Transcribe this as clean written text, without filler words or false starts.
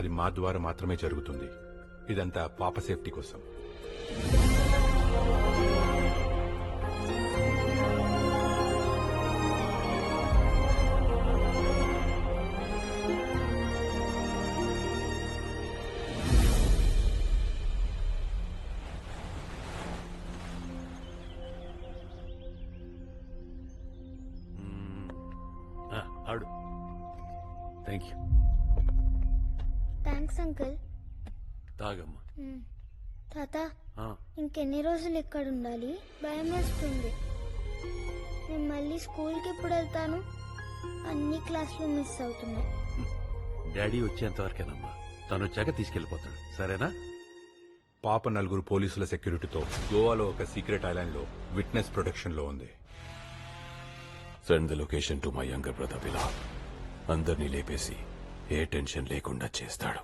అది మా ద్వారా మాత్రమే జరుగుతుంది. ఇదంతా పాప సేఫ్టీ కోసం. ఆడు. Thank you. Thanks uncle. తాగమ్మా. తాత ఆ, ఇంకెన్ని రోజులు ఇక్కడ ఉండాలి? భయం వేస్తుంది. నేను మళ్ళీ స్కూల్కి ఎప్పుడు వెళ్తాను? అన్ని క్లాసులు మిస్ అవుతున్నాయి. డాడీ వచ్చేంత వరకేనమ్మా. తను వచ్చాక తీసుకెళ్లిపోతాడు. సరేనా? పాప 4 పోలీసుల సెక్యూరిటీతో గోవాలో ఒక సీక్రెట్ ఐలాండ్ లో విట్నెస్ ప్రొటెక్షన్ లో ఉంది. Send the location to my younger brother Vilap. అందరినీ లేపేసి ఏ టెన్షన్ లేకుండా చేస్తాడు.